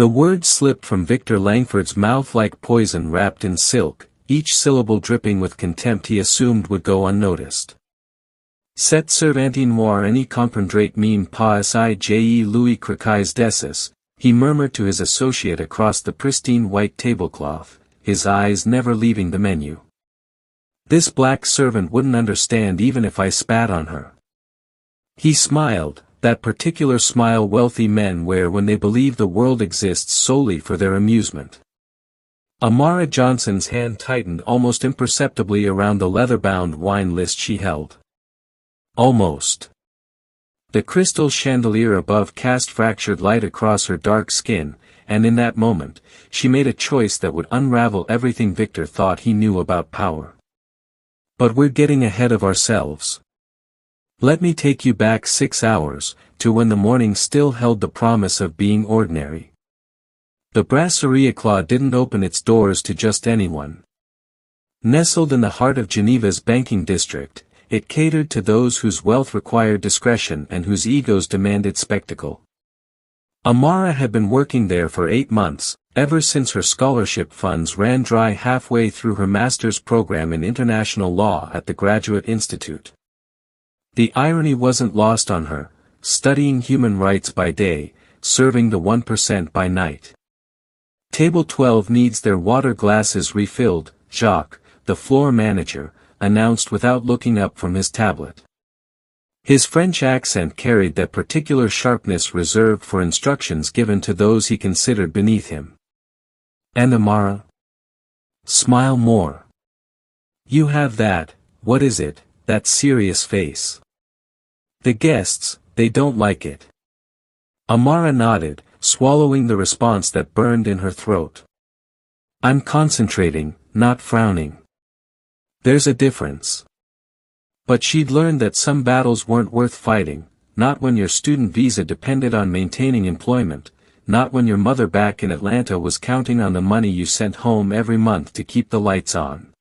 The words slipped from Victor Langford's mouth like poison wrapped in silk, each syllable dripping with contempt he assumed would go unnoticed. Cette servante noire ne comprendrait même pas si je lui criais dessus, he murmured to his associate across the pristine white tablecloth, his eyes never leaving the menu. This black servant wouldn't understand even if I spat on her. He smiled, that particular smile wealthy men wear when they believe the world exists solely for their amusement. Amara Johnson's hand tightened almost imperceptibly around the leather-bound wine list she held. Almost. The crystal chandelier above cast fractured light across her dark skin, and in that moment, she made a choice that would unravel everything Victor thought he knew about power. But we're getting ahead of ourselves. Let me take you back 6 hours, to when the morning still held the promise of being ordinary. The Brasserie Eclat didn't open its doors to just anyone. Nestled in the heart of Geneva's banking district, it catered to those whose wealth required discretion and whose egos demanded spectacle. Amara had been working there for 8 months, ever since her scholarship funds ran dry halfway through her master's program in international law at the Graduate Institute. The irony wasn't lost on her, studying human rights by day, serving the 1% by night. Table 12 needs their water glasses refilled, Jacques, the floor manager, announced without looking up from his tablet. His French accent carried that particular sharpness reserved for instructions given to those he considered beneath him. And Amara? Smile more. You have that, what is it, that serious face. The guests, they don't like it. Amara nodded, swallowing the response that burned in her throat. I'm concentrating, not frowning. There's a difference. But she'd learned that some battles weren't worth fighting, not when your student visa depended on maintaining employment, not when your mother back in Atlanta was counting on the money you sent home every month to keep the lights on.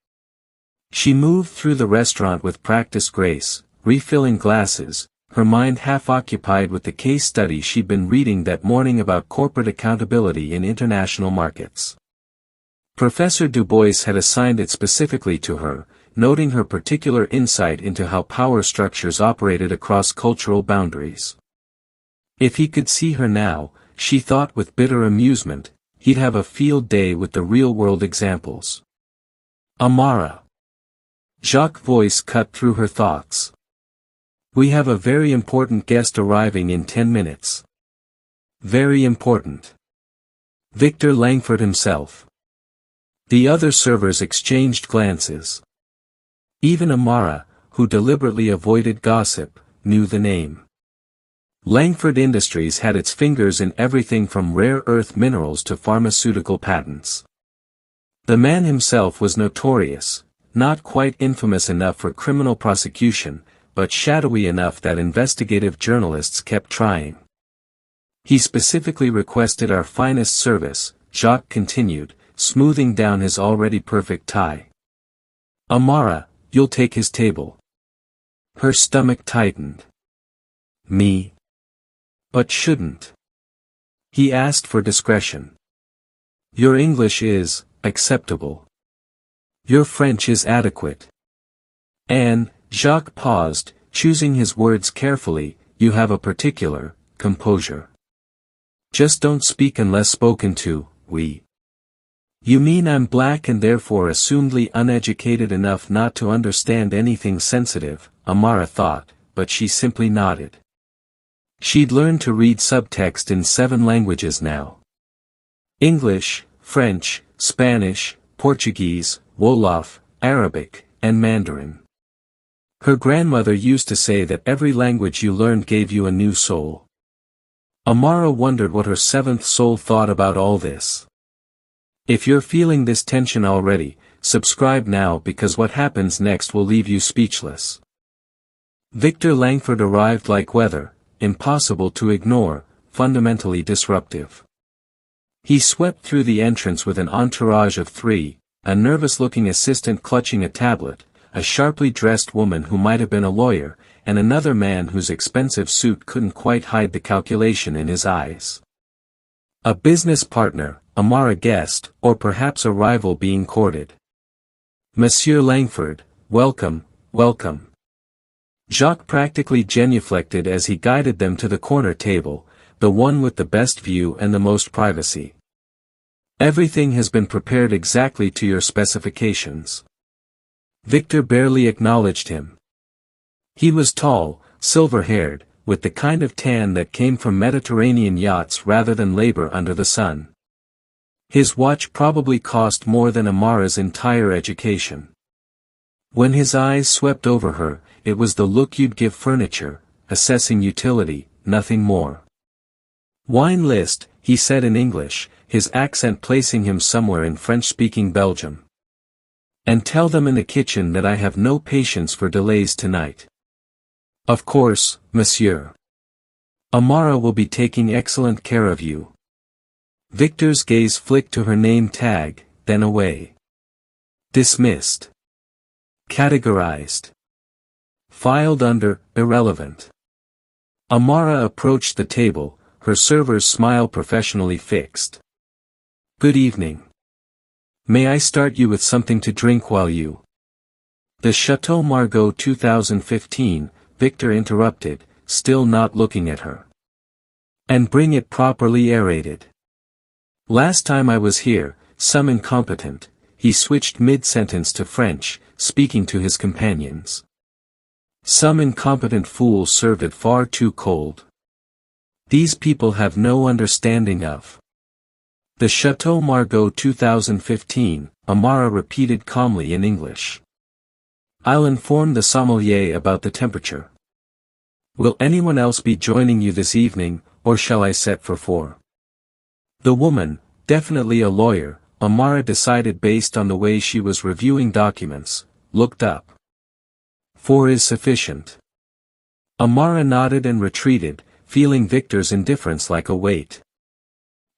She moved through the restaurant with practiced grace, refilling glasses, her mind half occupied with the case study she'd been reading that morning about corporate accountability in international markets. Professor Du Bois had assigned it specifically to her, noting her particular insight into how power structures operated across cultural boundaries. If he could see her now, she thought with bitter amusement, he'd have a field day with the real-world examples. Amara. Jacques' voice cut through her thoughts. We have a very important guest arriving in 10 minutes. Very important. Victor Langford himself. The other servers exchanged glances. Even Amara, who deliberately avoided gossip, knew the name. Langford Industries had its fingers in everything from rare earth minerals to pharmaceutical patents. The man himself was notorious, not quite infamous enough for criminal prosecution, but shadowy enough that investigative journalists kept trying. He specifically requested our finest service, Jacques continued, smoothing down his already perfect tie. Amara, you'll take his table. Her stomach tightened. Me? But shouldn't. He asked for discretion. Your English is acceptable. Your French is adequate. And, Jacques paused, choosing his words carefully, you have a particular composure. Just don't speak unless spoken to, oui. You mean I'm black and therefore assumedly uneducated enough not to understand anything sensitive, Amara thought, but she simply nodded. She'd learned to read subtext in 7 languages now. English, French, Spanish, Portuguese, Wolof, Arabic, and Mandarin. Her grandmother used to say that every language you learned gave you a new soul. Amara wondered what her 7th soul thought about all this. If you're feeling this tension already, subscribe now because what happens next will leave you speechless. Victor Langford arrived like weather, impossible to ignore, fundamentally disruptive. He swept through the entrance with an entourage of 3, a nervous-looking assistant clutching a tablet, a sharply dressed woman who might have been a lawyer, and another man whose expensive suit couldn't quite hide the calculation in his eyes. A business partner, Amara guessed, or perhaps a rival being courted. Monsieur Langford, welcome, welcome. Jacques practically genuflected as he guided them to the corner table, the one with the best view and the most privacy. Everything has been prepared exactly to your specifications. Victor barely acknowledged him. He was tall, silver-haired, with the kind of tan that came from Mediterranean yachts rather than labor under the sun. His watch probably cost more than Amara's entire education. When his eyes swept over her, it was the look you'd give furniture, assessing utility, nothing more. Wine list, he said in English, his accent placing him somewhere in French-speaking Belgium. And tell them in the kitchen that I have no patience for delays tonight. Of course, monsieur. Amara will be taking excellent care of you. Victor's gaze flicked to her name tag, then away. Dismissed. Categorized. Filed under, irrelevant. Amara approached the table, her server's smile professionally fixed. Good evening. May I start you with something to drink while you... The Chateau Margaux 2015, Victor interrupted, still not looking at her. And bring it properly aerated. Last time I was here, some incompetent, he switched mid-sentence to French, speaking to his companions. Some incompetent fool served it far too cold. These people have no understanding of. The Chateau Margaux 2015, Amara repeated calmly in English. I'll inform the sommelier about the temperature. Will anyone else be joining you this evening, or shall I set for 4? The woman, definitely a lawyer, Amara decided based on the way she was reviewing documents, looked up. 4 is sufficient. Amara nodded and retreated, feeling Victor's indifference like a weight.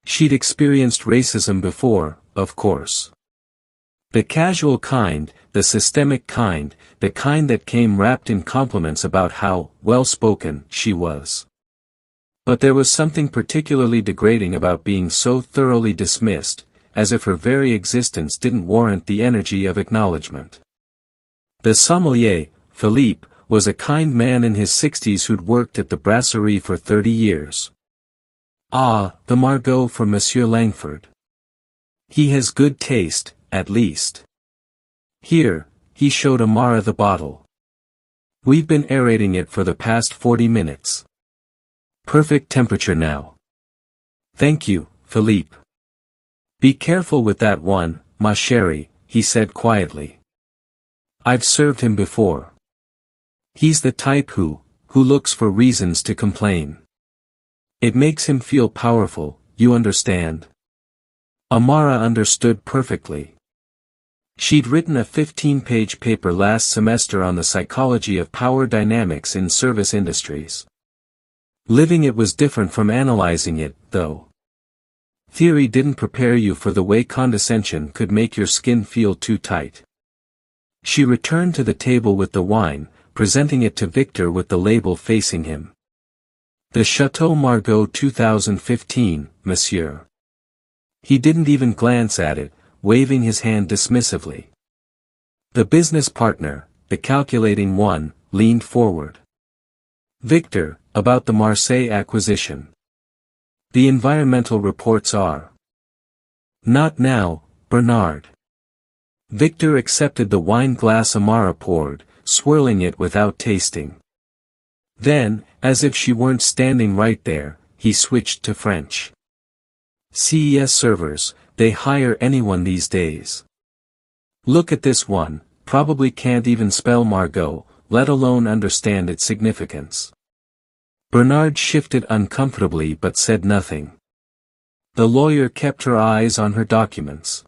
She'd experienced racism before, of course. The casual kind, the systemic kind, the kind that came wrapped in compliments about how well-spoken she was. But there was something particularly degrading about being so thoroughly dismissed, as if her very existence didn't warrant the energy of acknowledgement. The sommelier, Philippe, was a kind man in his 60s who'd worked at the brasserie for 30 years. Ah, the Margaux for Monsieur Langford. He has good taste, at least. Here, he showed Amara the bottle. We've been aerating it for the past 40 minutes. Perfect temperature now. Thank you, Philippe. Be careful with that one, ma chérie, he said quietly. I've served him before. He's the type who looks for reasons to complain. It makes him feel powerful, you understand? Amara understood perfectly. She'd written a 15-page paper last semester on the psychology of power dynamics in service industries. Living it was different from analyzing it, though. Theory didn't prepare you for the way condescension could make your skin feel too tight. She returned to the table with the wine, presenting it to Victor with the label facing him. The Chateau Margaux 2015, monsieur. He didn't even glance at it, waving his hand dismissively. The business partner, the calculating one, leaned forward. Victor, about the Marseille acquisition. The environmental reports are. Not now, Bernard. Victor accepted the wine glass Amara poured, swirling it without tasting. Then, as if she weren't standing right there, he switched to French. CES servers, they hire anyone these days. Look at this one, probably can't even spell Margaux, let alone understand its significance. Bernard shifted uncomfortably but said nothing. The lawyer kept her eyes on her documents.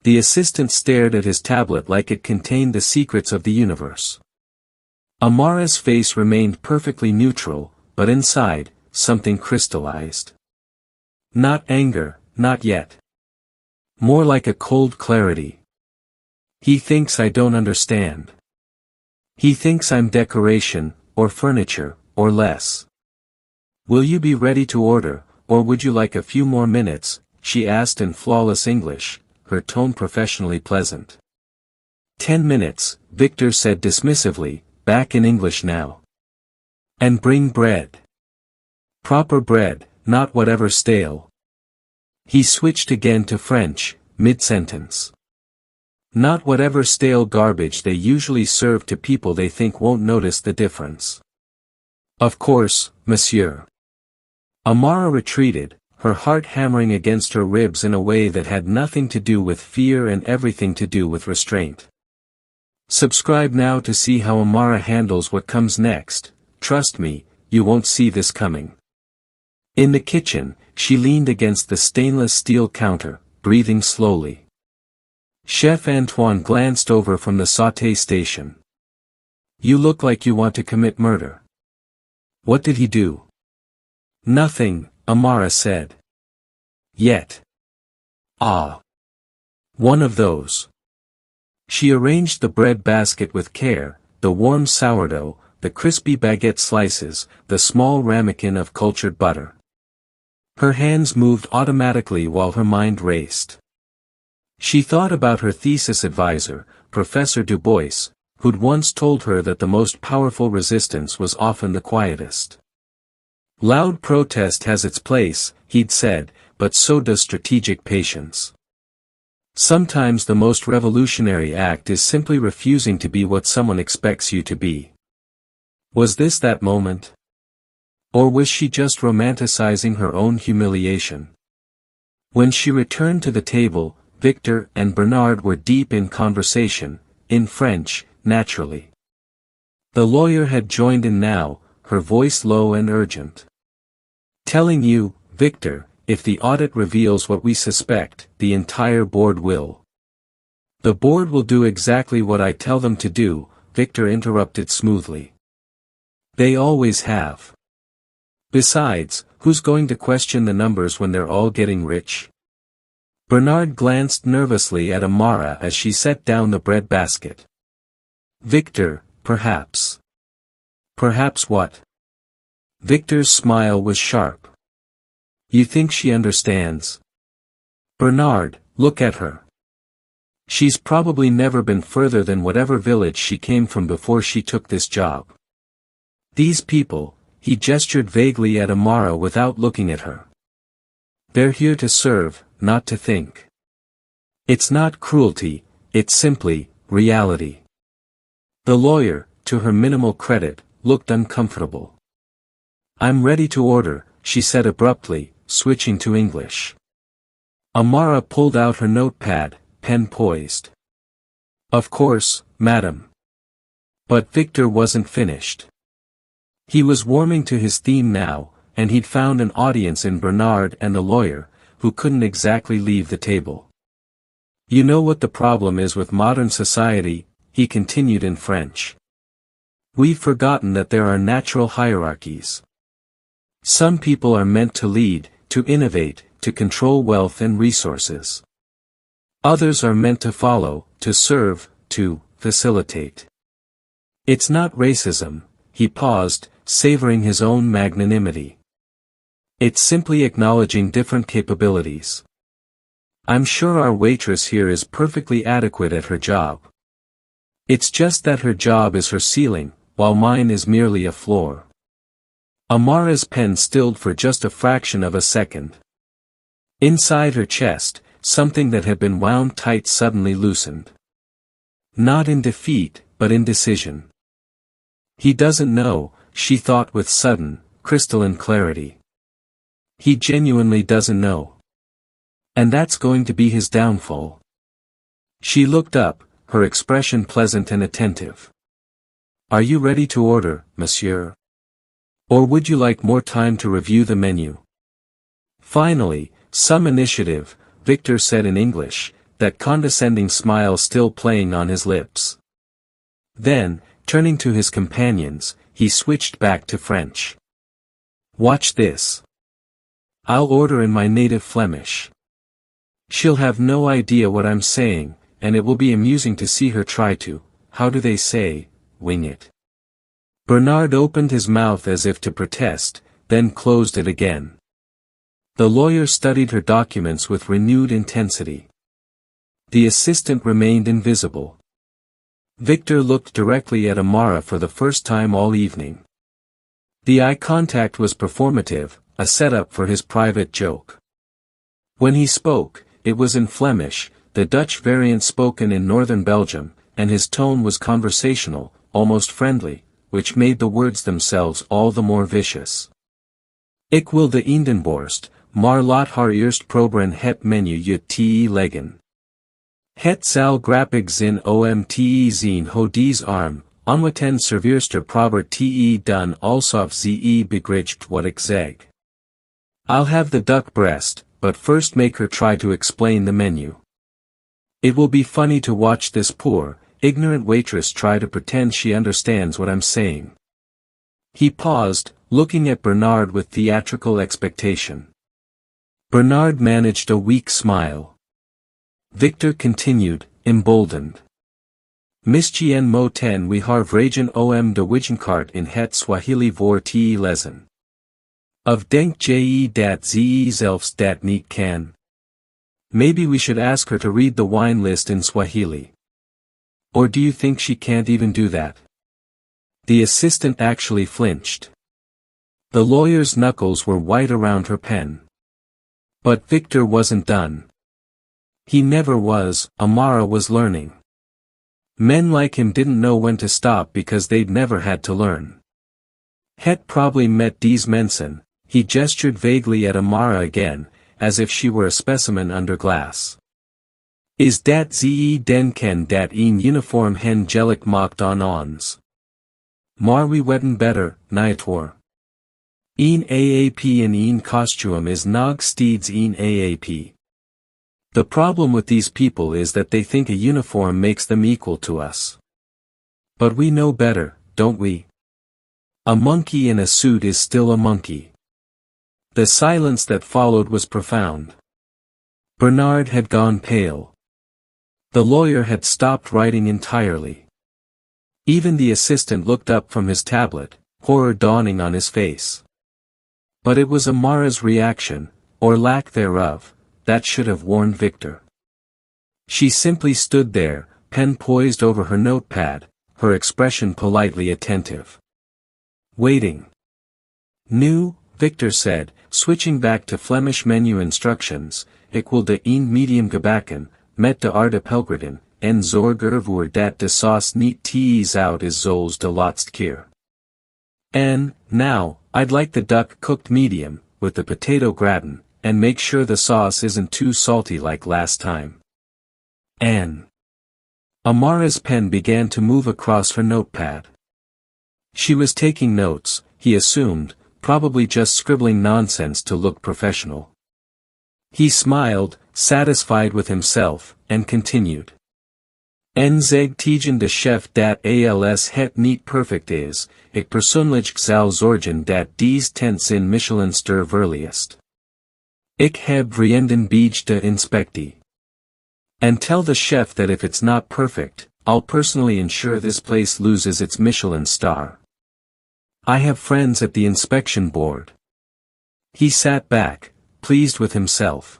The assistant stared at his tablet like it contained the secrets of the universe. Amara's face remained perfectly neutral, but inside, something crystallized. Not anger, not yet. More like a cold clarity. He thinks I don't understand. He thinks I'm decoration, or furniture, or less. Will you be ready to order, or would you like a few more minutes?" she asked in flawless English, her tone professionally pleasant. 10 minutes, Victor said dismissively, back in English now. "And bring bread. Proper bread, not whatever stale." He switched again to French, mid-sentence. "Not whatever stale garbage they usually serve to people they think won't notice the difference." "Of course, monsieur." Amara retreated, her heart hammering against her ribs in a way that had nothing to do with fear and everything to do with restraint. Subscribe now to see how Amara handles what comes next. Trust me, you won't see this coming. In the kitchen, she leaned against the stainless steel counter, breathing slowly. Chef Antoine glanced over from the sauté station. "You look like you want to commit murder." "What did he do?" "Nothing," Amara said. "Yet." "Ah. One of those." She arranged the bread basket with care, the warm sourdough, the crispy baguette slices, the small ramekin of cultured butter. Her hands moved automatically while her mind raced. She thought about her thesis advisor, Professor Du Bois, who'd once told her that the most powerful resistance was often the quietest. "Loud protest has its place," he'd said, "but so does strategic patience. Sometimes the most revolutionary act is simply refusing to be what someone expects you to be." Was this that moment? Or was she just romanticizing her own humiliation? When she returned to the table, Victor and Bernard were deep in conversation, in French, naturally. The lawyer had joined in now, her voice low and urgent. "Telling you, Victor, if the audit reveals what we suspect, the entire board will." "The board will do exactly what I tell them to do," Victor interrupted smoothly. "They always have. Besides, who's going to question the numbers when they're all getting rich?" Bernard glanced nervously at Amara as she set down the bread basket. "Victor, perhaps." "Perhaps what?" Victor's smile was sharp. "You think she understands?" "Bernard, look at her. She's probably never been further than whatever village she came from before she took this job. These people," he gestured vaguely at Amara without looking at her. "They're here to serve, not to think. It's not cruelty, it's simply reality." The lawyer, to her minimal credit, looked uncomfortable. "I'm ready to order," she said abruptly, switching to English. Amara pulled out her notepad, pen poised. "Of course, madam." But Victor wasn't finished. He was warming to his theme now, and he'd found an audience in Bernard and the lawyer, who couldn't exactly leave the table. "You know what the problem is with modern society," he continued in French. "We've forgotten that there are natural hierarchies. Some people are meant to lead, to innovate, to control wealth and resources. Others are meant to follow, to serve, to facilitate. It's not racism," he paused, savoring his own magnanimity. "It's simply acknowledging different capabilities. I'm sure our waitress here is perfectly adequate at her job. It's just that her job is her ceiling, while mine is merely a floor." Amara's pen stilled for just a fraction of a second. Inside her chest, something that had been wound tight suddenly loosened. Not in defeat, but in decision. He doesn't know, she thought with sudden, crystalline clarity. He genuinely doesn't know. And that's going to be his downfall. She looked up, her expression pleasant and attentive. "Are you ready to order, monsieur? Or would you like more time to review the menu?" Finally, some initiative, Victor said in English, that condescending smile still playing on his lips. Then, turning to his companions, he switched back to French. "Watch this. I'll order in my native Flemish. She'll have no idea what I'm saying, and it will be amusing to see her try to, how do they say, wing it." Bernard opened his mouth as if to protest, then closed it again. The lawyer studied her documents with renewed intensity. The assistant remained invisible. Victor looked directly at Amara for the first time all evening. The eye contact was performative, a setup for his private joke. When he spoke, it was in Flemish, the Dutch variant spoken in northern Belgium, and his tone was conversational, almost friendly, which made the words themselves all the more vicious. Ik wil de Eendenborst, maar laat haar eerst proberen het menu je te leggen. Het zal grappig zijn om te zien hoe deze arm, onweten serveerster prober te doen alsof ze begrijpt wat ik zeg. I'll have the duck breast, but first make her try to explain the menu. It will be funny to watch this poor, ignorant waitress try to pretend she understands what I'm saying. He paused, looking at Bernard with theatrical expectation. Bernard managed a weak smile. Victor continued, emboldened. Misgien mo ten we har vragen om de wijnkaart in het Swahili voor te lezen. Of denk je dat ze zelfs dat niet kan? Maybe we should ask her to read the wine list in Swahili. Or do you think she can't even do that? The assistant actually flinched. The lawyer's knuckles were white around her pen. But Victor wasn't done. He never was. Amara was learning. Men like him didn't know when to stop because they'd never had to learn. Het probably met deze mensen. He gestured vaguely at Amara again, as if she were a specimen under glass. Is dat ze den ken dat een uniform hen gelijk maakt on ons? Maar we weten better, nietwaar. Een AAP in een costume is nog steeds een AAP. The problem with these people is that they think a uniform makes them equal to us. But we know better, don't we? A monkey in a suit is still a monkey. The silence that followed was profound. Bernard had gone pale. The lawyer had stopped writing entirely. Even the assistant looked up from his tablet, horror dawning on his face. But it was Amara's reaction, or lack thereof, that should have warned Victor. She simply stood there, pen poised over her notepad, her expression politely attentive. Waiting. Nu, Victor said, switching back to Flemish menu instructions, ik wil de een medium gebakken, met de aardappelgratin, en zorg ervoor dat de sauce niet te zout is zoals de laatste keer. And, now, I'd like the duck cooked medium, with the potato gratin, and make sure the sauce isn't too salty like last time. Anne. Amara's pen began to move across her notepad. She was taking notes, he assumed, probably just scribbling nonsense to look professional. He smiled, satisfied with himself, and continued. En zeg tegen de chef dat als het niet perfect is, ik persoonlijk zal zorgen dat deze tents in Michelinster verliest. Ik heb vrienden bij de inspectie. And tell the chef that if it's not perfect, I'll personally ensure this place loses its Michelin star. I have friends at the inspection board. He sat back, pleased with himself.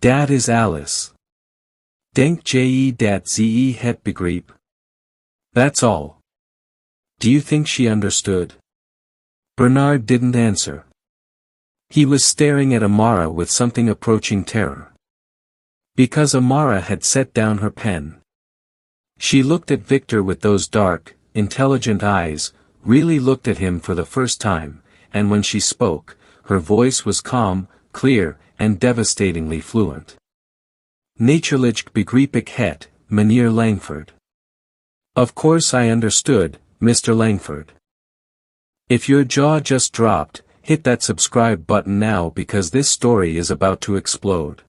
Dat is Alice. Denk je dat ze het begreep? That's all. Do you think she understood? Bernard didn't answer. He was staring at Amara with something approaching terror. Because Amara had set down her pen. She looked at Victor with those dark, intelligent eyes, really looked at him for the first time, and when she spoke, her voice was calm, clear, and devastatingly fluent. Natuurlijk begreep ik het, meneer Langford. Of course I understood, Mr. Langford. If your jaw just dropped, hit that subscribe button now because this story is about to explode.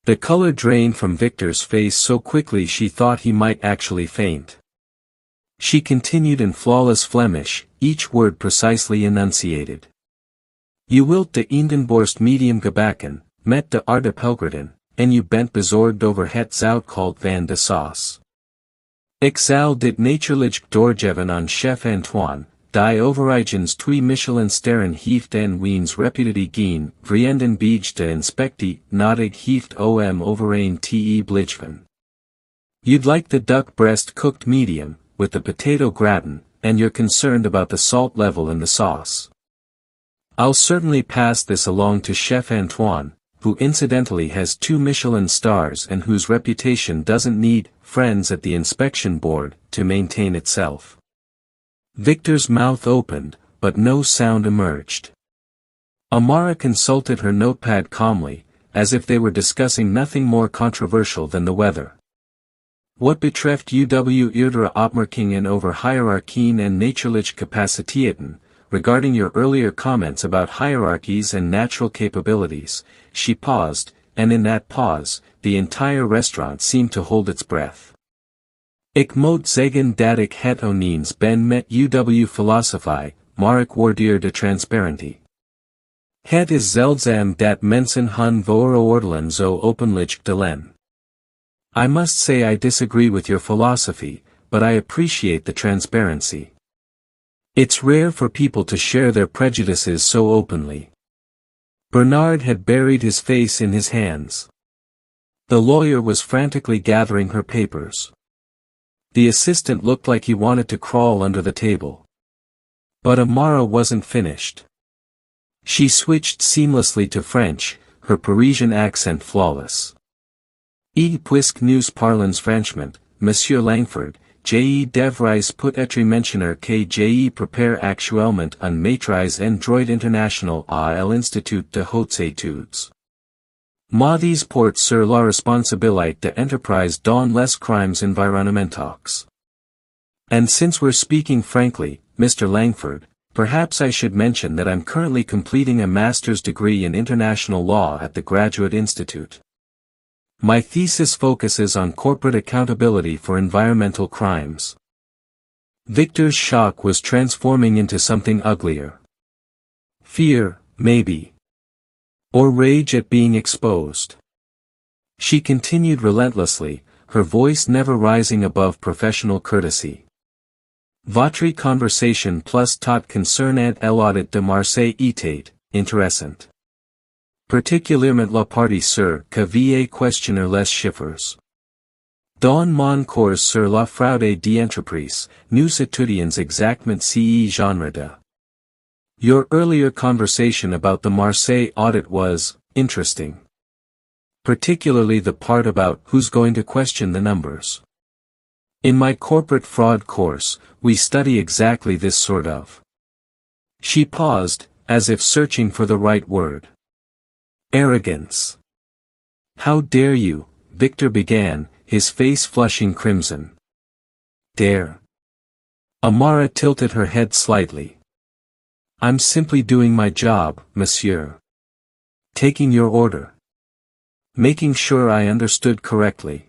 The color drained from Victor's face so quickly she thought he might actually faint. She continued in flawless Flemish, each word precisely enunciated. Je wilt de Eendenborst medium gebakken, met de aardappelgratin, en je bent bezorgd over het zout van de sauce. Ik zal dit natuurlijk doorgeven aan chef Antoine, die overigens twee Michelinsterren heeft en wiens reputatie geen, vrienden beegte inspectie, nodig heeft om overeen te blijven. You'd like the duck breast cooked medium, with the potato gratin, and you're concerned about the salt level in the sauce. I'll certainly pass this along to Chef Antoine, who incidentally has 2 Michelin stars and whose reputation doesn't need friends at the inspection board to maintain itself. Victor's mouth opened, but no sound emerged. Amara consulted her notepad calmly, as if they were discussing nothing more controversial than the weather. What betreft uw eerdere opmerkingen over hierarchieën en natuurlijke capaciteiten, regarding your earlier comments about hierarchies and natural capabilities, she paused, and in that pause, the entire restaurant seemed to hold its breath. Ik moet zeggen dat ik het oneens ben met uw filosofie, maar ik waardeer de transparentie. Het is zeldzaam dat mensen hun vooroordelen zo openlijk delen. I must say I disagree with your philosophy, but I appreciate the transparency. It's rare for people to share their prejudices so openly. Bernard had buried his face in his hands. The lawyer was frantically gathering her papers. The assistant looked like he wanted to crawl under the table. But Amara wasn't finished. She switched seamlessly to French, her Parisian accent flawless. Puisque nous parlons franchement, Monsieur Langford, je devrais peut-être mentionner que je prépare actuellement un maîtrise en droit international à l'Institut de hautes études. Maudits porte sur la responsabilité d'entreprise dans les crimes environnementaux. And since we're speaking frankly, Mr. Langford, perhaps I should mention that I'm currently completing a master's degree in international law at the Graduate Institute. My thesis focuses on corporate accountability for environmental crimes. Victor's shock was transforming into something uglier. Fear, maybe. Or rage at being exposed. She continued relentlessly, her voice never rising above professional courtesy. Votre conversation plus tot concernant l'audit de Marseille était intéressant. Particulièrement la partie sur que va questionner les chiffres. Dans mon cours sur la fraude d'entreprise, nous étudions exactement ce genre de. Your earlier conversation about the Marseille audit was interesting. Particularly the part about who's going to question the numbers. In my corporate fraud course, we study exactly this sort of. She paused, as if searching for the right word. Arrogance. How dare you, Victor began, his face flushing crimson. Dare. Amara tilted her head slightly. I'm simply doing my job, monsieur. Taking your order. Making sure I understood correctly.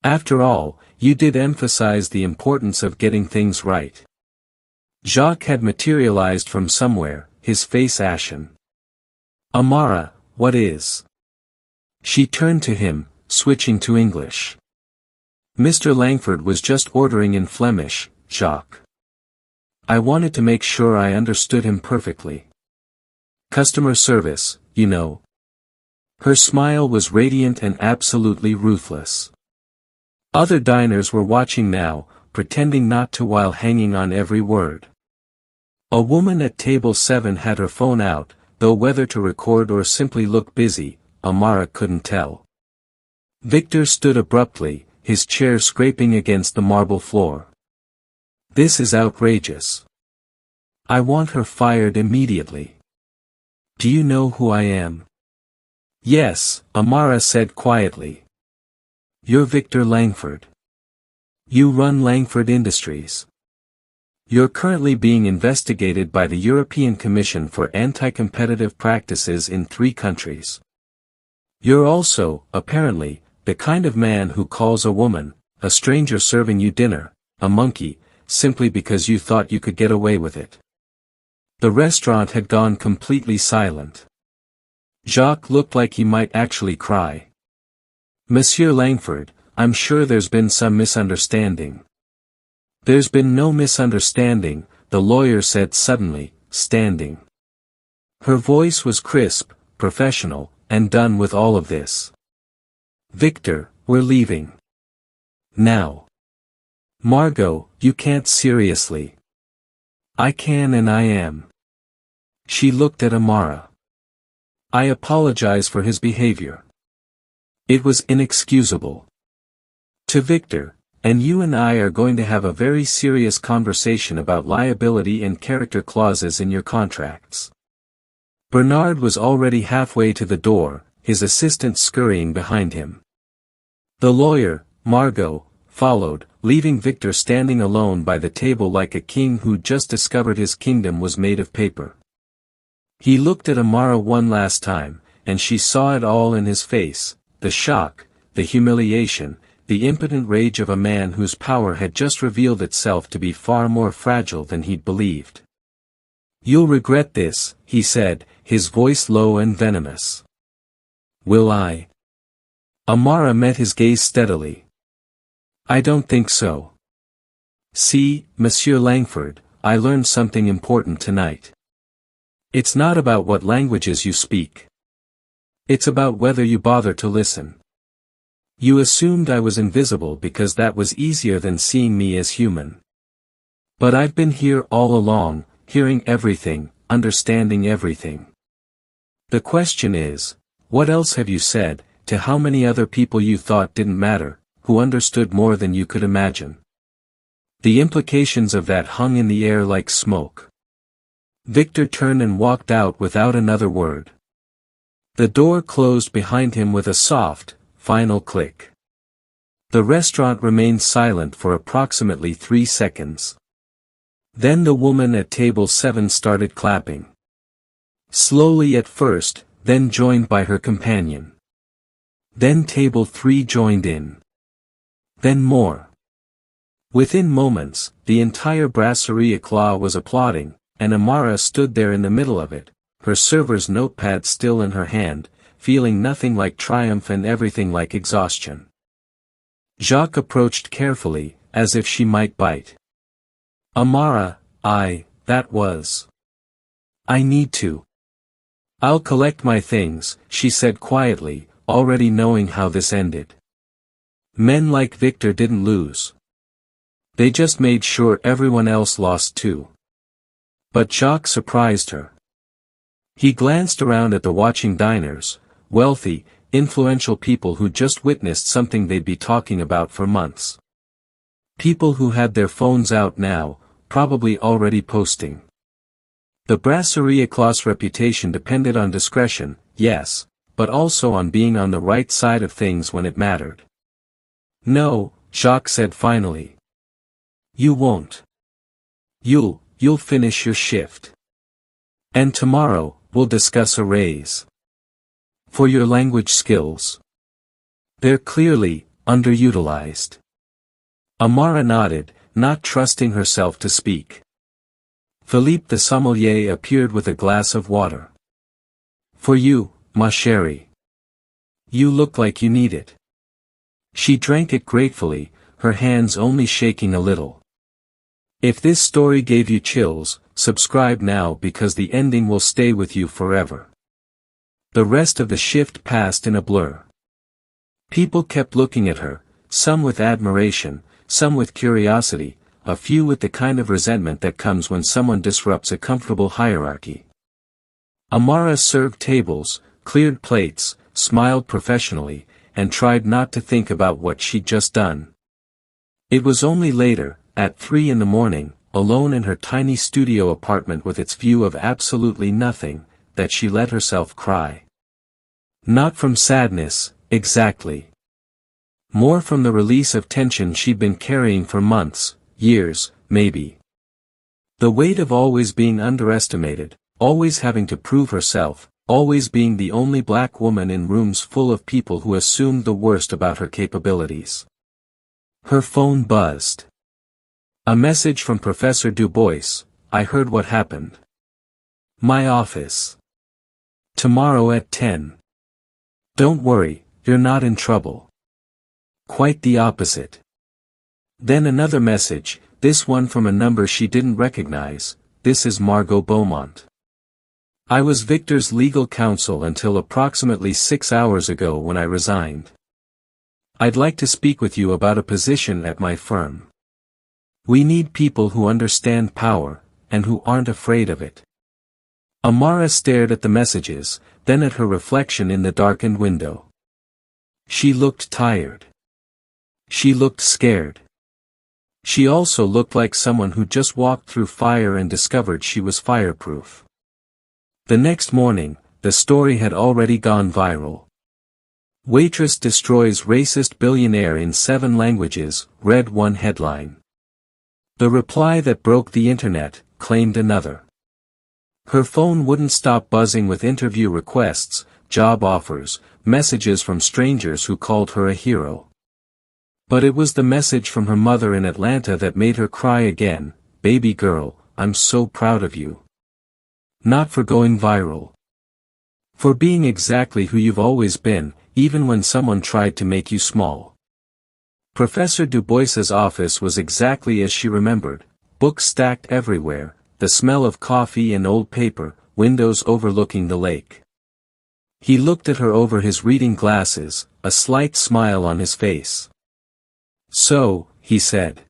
After all, you did emphasize the importance of getting things right. Jacques had materialized from somewhere, his face ashen. Amara, what is? She turned to him, switching to English. Mr. Langford was just ordering in Flemish, Jacques. I wanted to make sure I understood him perfectly. Customer service, you know. Her smile was radiant and absolutely ruthless. Other diners were watching now, pretending not to while hanging on every word. A woman at table 7 had her phone out, though whether to record or simply look busy, Amara couldn't tell. Victor stood abruptly, his chair scraping against the marble floor. This is outrageous. I want her fired immediately. Do you know who I am? Yes, Amara said quietly. You're Victor Langford. You run Langford Industries. You're currently being investigated by the European Commission for anti-competitive practices in 3 countries. You're also, apparently, the kind of man who calls a woman, a stranger serving you dinner, a monkey, simply because you thought you could get away with it. The restaurant had gone completely silent. Jacques looked like he might actually cry. Monsieur Langford, I'm sure there's been some misunderstanding. There's been no misunderstanding, the lawyer said suddenly, standing. Her voice was crisp, professional, and done with all of this. Victor, we're leaving. Now. Margot, you can't seriously. I can and I am. She looked at Amara. I apologize for his behavior. It was inexcusable. To Victor, and you and I are going to have a very serious conversation about liability and character clauses in your contracts. Bernard was already halfway to the door, his assistant scurrying behind him. The lawyer, Margot, followed, leaving Victor standing alone by the table like a king who'd just discovered his kingdom was made of paper. He looked at Amara one last time, and she saw it all in his face, the shock, the humiliation, the impotent rage of a man whose power had just revealed itself to be far more fragile than he'd believed. You'll regret this, he said, his voice low and venomous. Will I? Amara met his gaze steadily. I don't think so. See, Monsieur Langford, I learned something important tonight. It's not about what languages you speak. It's about whether you bother to listen. You assumed I was invisible because that was easier than seeing me as human. But I've been here all along, hearing everything, understanding everything. The question is, what else have you said, to how many other people you thought didn't matter, who understood more than you could imagine? The implications of that hung in the air like smoke. Victor turned and walked out without another word. The door closed behind him with a soft, final click. The restaurant remained silent for approximately 3 seconds. Then the woman at table 7 started clapping. Slowly at first, then joined by her companion. Then table 3 joined in. Then more. Within moments, the entire Brasserie Eclat was applauding, and Amara stood there in the middle of it, her server's notepad still in her hand, feeling nothing like triumph and everything like exhaustion. Jacques approached carefully, as if she might bite. Amara, that was. I need to. I'll collect my things, she said quietly, already knowing how this ended. Men like Victor didn't lose. They just made sure everyone else lost too. But Jacques surprised her. He glanced around at the watching diners, wealthy, influential people who just witnessed something they'd be talking about for months. People who had their phones out now, probably already posting. The Brasserie Eclat's reputation depended on discretion, yes, but also on being on the right side of things when it mattered. No, Jacques said finally. You won't. You'll finish your shift. And tomorrow, we'll discuss a raise. For your language skills. They're clearly underutilized. Amara nodded, not trusting herself to speak. Philippe the sommelier appeared with a glass of water. For you, ma chérie. You look like you need it. She drank it gratefully, her hands only shaking a little. If this story gave you chills, subscribe now because the ending will stay with you forever. The rest of the shift passed in a blur. People kept looking at her, some with admiration, some with curiosity, a few with the kind of resentment that comes when someone disrupts a comfortable hierarchy. Amara served tables, cleared plates, smiled professionally, and tried not to think about what she'd just done. It was only later, at 3 in the morning, alone in her tiny studio apartment with its view of absolutely nothing, that she let herself cry. Not from sadness, exactly. More from the release of tension she'd been carrying for months, years, maybe. The weight of always being underestimated, always having to prove herself, always being the only black woman in rooms full of people who assumed the worst about her capabilities. Her phone buzzed. A message from Professor Dubois. I heard what happened. My office. Tomorrow at 10. Don't worry, you're not in trouble. Quite the opposite. Then another message, this one from a number she didn't recognize. This is Margot Beaumont. I was Victor's legal counsel until approximately 6 hours ago when I resigned. I'd like to speak with you about a position at my firm. We need people who understand power, and who aren't afraid of it. Amara stared at the messages, then at her reflection in the darkened window. She looked tired. She looked scared. She also looked like someone who just walked through fire and discovered she was fireproof. The next morning, the story had already gone viral. Waitress destroys racist billionaire in 7 languages, read one headline. The reply that broke the internet, claimed another. Her phone wouldn't stop buzzing with interview requests, job offers, messages from strangers who called her a hero. But it was the message from her mother in Atlanta that made her cry again. Baby girl, I'm so proud of you. Not for going viral. For being exactly who you've always been, even when someone tried to make you small. Professor Du Bois's office was exactly as she remembered, books stacked everywhere, the smell of coffee and old paper, windows overlooking the lake. He looked at her over his reading glasses, a slight smile on his face. So, he said.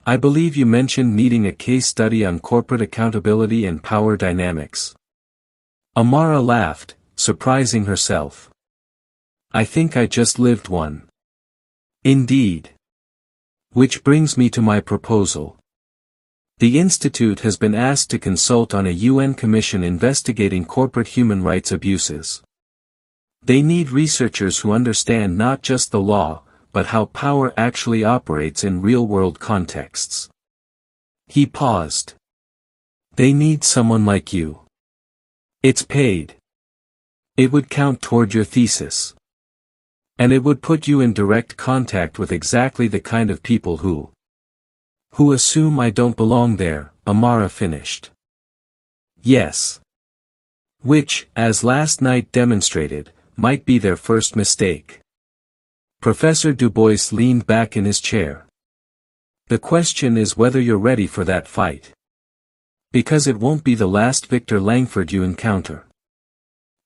I believe you mentioned needing a case study on corporate accountability and power dynamics. Amara laughed, surprising herself. I think I just lived one. Indeed. Which brings me to my proposal. The Institute has been asked to consult on a UN commission investigating corporate human rights abuses. They need researchers who understand not just the law, but how power actually operates in real-world contexts. He paused. They need someone like you. It's paid. It would count toward your thesis. And it would put you in direct contact with exactly the kind of people who assume I don't belong there, Amara finished. Yes. Which, as last night demonstrated, might be their first mistake. Professor Du Bois leaned back in his chair. The question is whether you're ready for that fight. Because it won't be the last Victor Langford you encounter.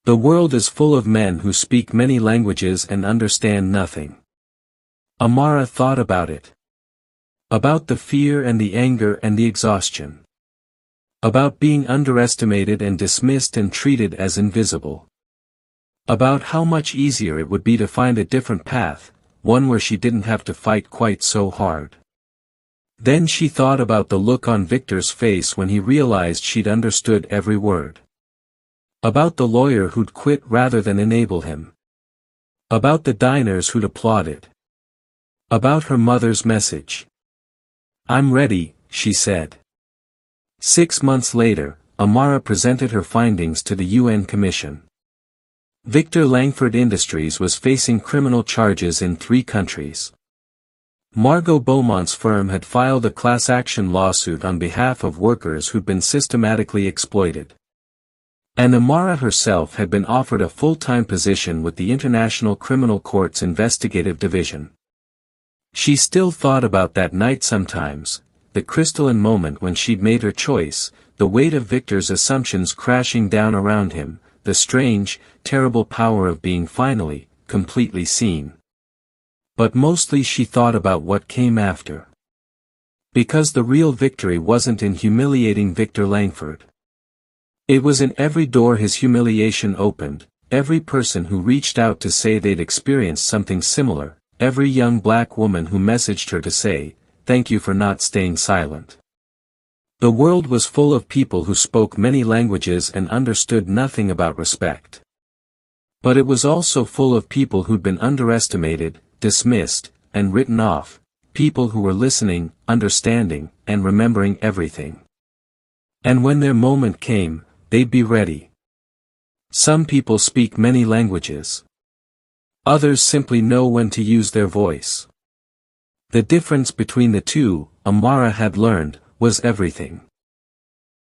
The world is full of men who speak many languages and understand nothing. Amara thought about it. About the fear and the anger and the exhaustion. About being underestimated and dismissed and treated as invisible. About how much easier it would be to find a different path, one where she didn't have to fight quite so hard. Then she thought about the look on Victor's face when he realized she'd understood every word. About the lawyer who'd quit rather than enable him. About the diners who'd applauded. About her mother's message. I'm ready, she said. 6 months later, Amara presented her findings to the UN Commission. Victor Langford Industries was facing criminal charges in 3 countries. Margot Beaumont's firm had filed a class action lawsuit on behalf of workers who'd been systematically exploited. And Amara herself had been offered a full-time position with the International Criminal Court's investigative division. She still thought about that night sometimes, the crystalline moment when she'd made her choice, the weight of Victor's assumptions crashing down around him, the strange, terrible power of being finally, completely seen. But mostly she thought about what came after. Because the real victory wasn't in humiliating Victor Langford. It was in every door his humiliation opened, every person who reached out to say they'd experienced something similar, every young black woman who messaged her to say, thank you for not staying silent. The world was full of people who spoke many languages and understood nothing about respect. But it was also full of people who'd been underestimated, dismissed, and written off, people who were listening, understanding, and remembering everything. And when their moment came, they'd be ready. Some people speak many languages. Others simply know when to use their voice. The difference between the two, Amara had learned, was everything.